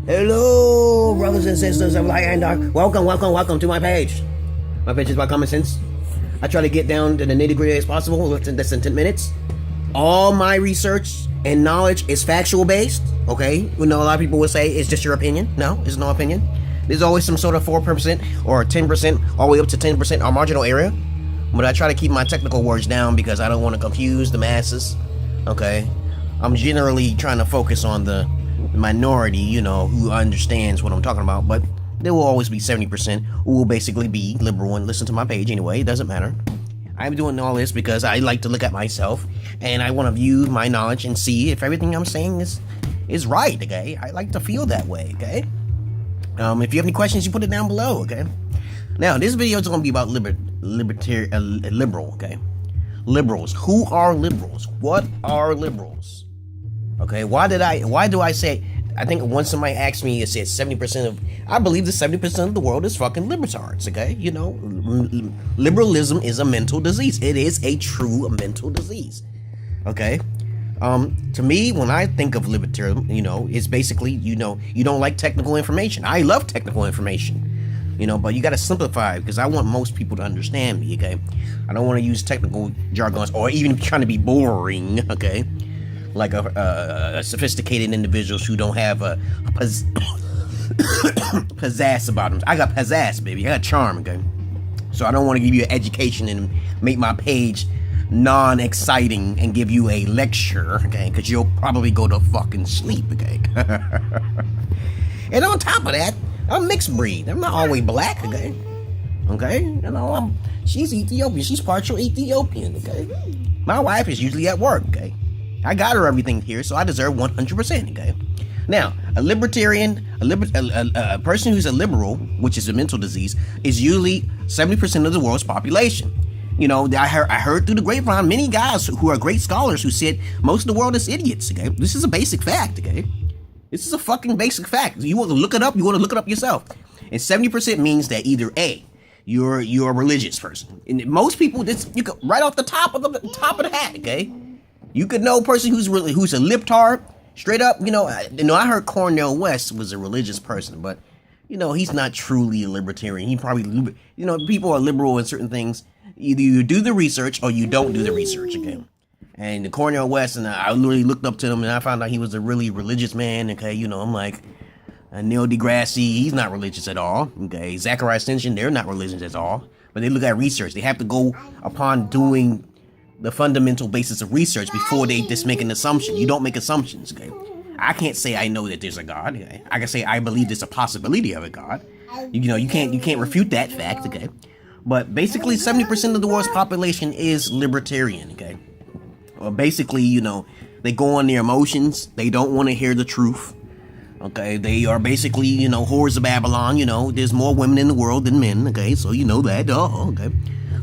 Hello, brothers and sisters of light and dark. Welcome to my page. My page is about common sense. I try to get down to the nitty-gritty as possible within less than 10 minutes. All my research and knowledge is factual based, okay? You know, a lot of people will say it's just your opinion. No, it's no opinion. There's always some sort of 4% or 10%, all the way up to 10% or marginal area. But I try to keep my technical words down because I don't want to confuse the masses, okay? I'm generally trying to focus on the minority, you know, who understands what I'm talking about, but there will always be 70% who will basically be liberal and listen to my page anyway. It doesn't matter. I'm doing all this because I like to look at myself and I want to view my knowledge and see if everything I'm saying is right, okay? I like to feel that way, okay? If you have any questions, you put it down below, okay? Now, this video is going to be about liberal, okay? Liberals. Who are liberals? What are liberals? Okay, why do I say, I think once somebody asked me, it said 70% of, I believe that 70% of the world is fucking libertards, okay? You know, liberalism is a mental disease. It is a true mental disease, okay? To me, when I think of libertarian, you know, it's basically, you know, you don't like technical information. I love technical information, you know, but you got to simplify because I want most people to understand me, okay? I don't want to use technical jargons or even trying to be boring, okay? Like a sophisticated individuals who don't have a pizzazz about them. I got pizzazz, baby. I got charm, okay? So I don't want to give you an education and make my page non-exciting and give you a lecture, okay? Because you'll probably go to fucking sleep, okay? And on top of that, I'm mixed breed. I'm not always black, okay? Okay? You know, she's Ethiopian. She's partial Ethiopian, okay? My wife is usually at work, okay? I got her everything here, so I deserve 100%, okay? Now, a libertarian, a person who's a liberal, which is a mental disease, is usually 70% of the world's population. You know, I heard through the grapevine many guys who are great scholars who said most of the world is idiots, okay? This is a basic fact, okay? This is a fucking basic fact. You want to look it up, you want to look it up yourself. And 70% means that either A, you're a religious person. And most people, this you could right off the top of the hat, okay? You could know a person who's a libtard, straight up, you know, I heard Cornel West was a religious person, but, you know, he's not truly a libertarian. He probably, you know, people are liberal in certain things. Either you do the research or you don't do the research, okay? And Cornel West, and I literally looked up to him and I found out he was a really religious man, okay? You know, I'm like, Neil deGrasse, he's not religious at all, okay? Zachariah Ascension, they're not religious at all, but they look at research. They have to go upon doing the fundamental basis of research before they just make an assumption. You don't make assumptions, okay? I can't say I know that there's a God, okay? I can say I believe there's a possibility of a God. You know, you can't refute that fact, okay? But basically 70% of the world's population is libertarian, okay? Or basically, you know, they go on their emotions. They don't want to hear the truth, okay? They are basically, you know, whores of Babylon, you know? There's more women in the world than men, okay? So you know that, okay?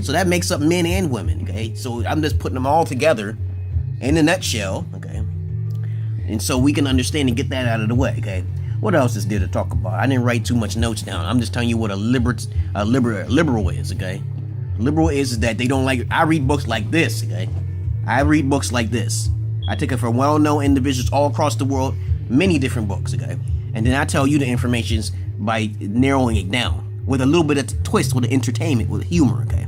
So that makes up men and women, okay? So I'm just putting them all together in a nutshell, okay? And so we can understand and get that out of the way, okay? What else is there to talk about? I didn't write too much notes down. I'm just telling you what a liberal is, okay? Liberal is that they don't like, I read books like this, okay? I read books like this. I take it from well-known individuals all across the world, many different books, okay? And then I tell you the information by narrowing it down with a little bit of twist, with entertainment, with humor, okay?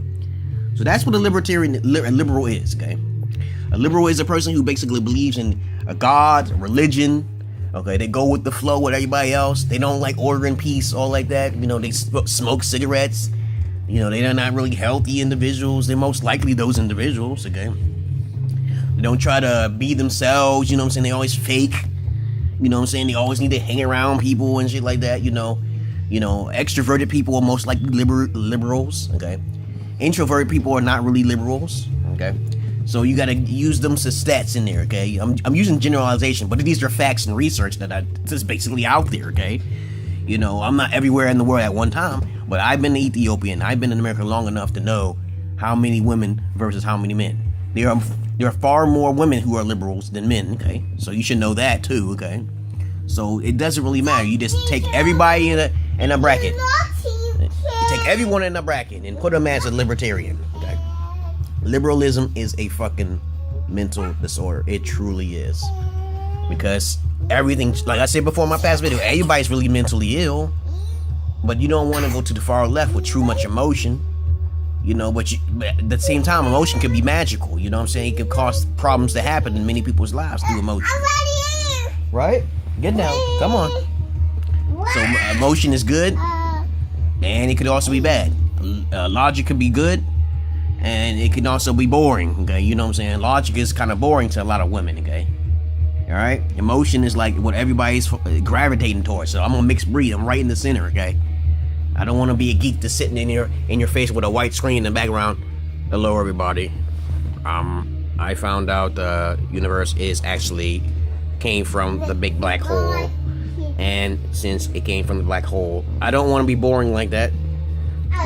So that's what a liberal is, okay? A liberal is a person who basically believes in a God, religion, okay? They go with the flow with everybody else. They don't like order and peace, all like that. You know, they smoke cigarettes. You know, they're not really healthy individuals. They're most likely those individuals, okay? They don't try to be themselves, you know what I'm saying? They always fake, you know what I'm saying? They always need to hang around people and shit like that, you know? You know, extroverted people are most likely liberals, okay? Introverted people are not really liberals, okay? So you gotta use them as stats in there, okay? I'm using generalization, but these are facts and research that is basically out there, okay? You know, I'm not everywhere in the world at one time, but I've been to Ethiopia and I've been in America long enough to know how many women versus how many men. There are far more women who are liberals than men, okay? So you should know that too, okay? So it doesn't really matter. You just take everybody in a bracket. You take everyone in a bracket and put them as a libertarian, okay? Liberalism is a fucking mental disorder. It truly is. Because everything, like I said before in my past video, everybody's really mentally ill, but you don't want to go to the far left with too much emotion, you know, but at the same time, emotion can be magical, you know what I'm saying? It can cause problems to happen in many people's lives through emotion. Right? Get down. Come on. So emotion is good, and it could also be bad. Logic could be good, and it can also be boring, okay? You know what I'm saying? Logic is kind of boring to a lot of women, okay? All right? Emotion is like what everybody's gravitating towards. So I'm a mixed breed. I'm right in the center, okay? I don't want to be a geek that's sitting in your face with a white screen in the background. Hello, everybody. I found out the universe came from the big black hole. And since it came from the black hole, I don't want to be boring like that.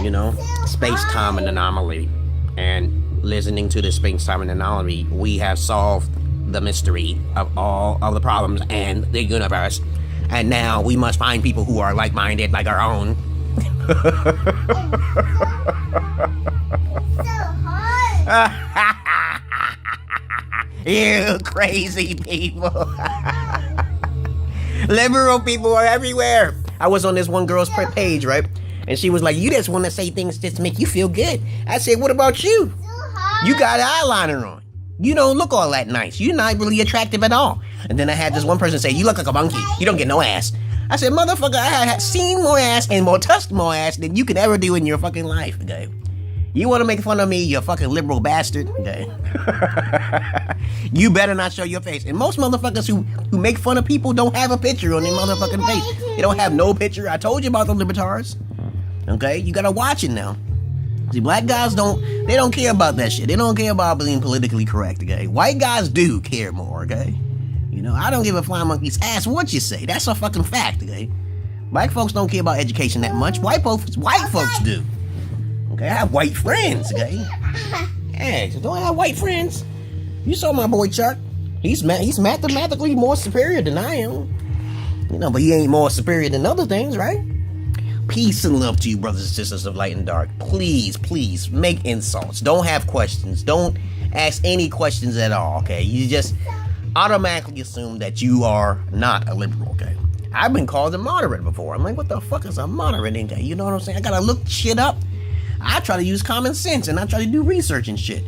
You know, space-time and anomaly. And listening to the space-time and anomaly, we have solved the mystery of all of the problems and the universe. And now we must find people who are like-minded, like our own. You crazy people. Liberal people are everywhere. I was on this one girl's page, right? And she was like, you just want to say things just to make you feel good. I said, what about you? You got eyeliner on. You don't look all that nice. You're not really attractive at all. And then I had this one person say, you look like a monkey. You don't get no ass. I said, motherfucker, I have seen more ass and touched more ass than you could ever do in your fucking life, okay? You want to make fun of me, you fucking liberal bastard, okay? You better not show your face. And most motherfuckers who make fun of people don't have a picture on their motherfucking face. They don't have no picture. I told you about the libertars, okay? You gotta watch it now. See, black guys don't care about that shit. They don't care about being politically correct, okay? White guys do care more, okay? You know, I don't give a flying monkey's ass what you say. That's a fucking fact, okay? Black folks don't care about education that much. White folks do. Okay, I have white friends, okay? Yeah, so don't I have white friends? You saw my boy Chuck. He's mathematically more superior than I am. You know, but he ain't more superior than other things, right? Peace and love to you, brothers and sisters of light and dark. Please, please, make insults. Don't have questions. Don't ask any questions at all, okay? You just automatically assume that you are not a liberal, okay? I've been called a moderate before. I'm like, what the fuck is a moderate, okay? You know what I'm saying? I gotta look shit up. I try to use common sense, and I try to do research and shit.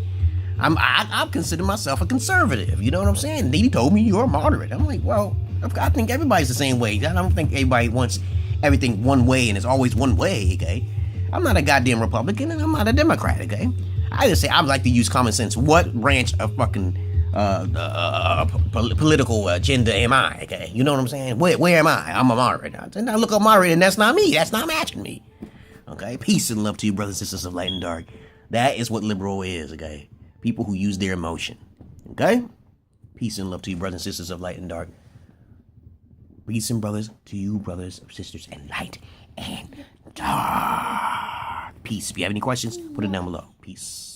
I consider myself a conservative, you know what I'm saying? They told me you're a moderate. I'm like, well, I think everybody's the same way. I don't think everybody wants everything one way and it's always one way, okay? I'm not a goddamn Republican, and I'm not a Democrat, okay? I just say I like to use common sense. What branch of fucking political agenda am I, okay? You know what I'm saying? Where am I? I'm a moderate. And I look up moderate, and that's not me. That's not matching me. Okay? Peace and love to you, brothers and sisters of light and dark. That is what liberal is, okay? People who use their emotion. Okay? Peace and love to you, brothers and sisters of light and dark. Peace and brothers to you, brothers and sisters in light and dark. Peace. If you have any questions, put it down below. Peace.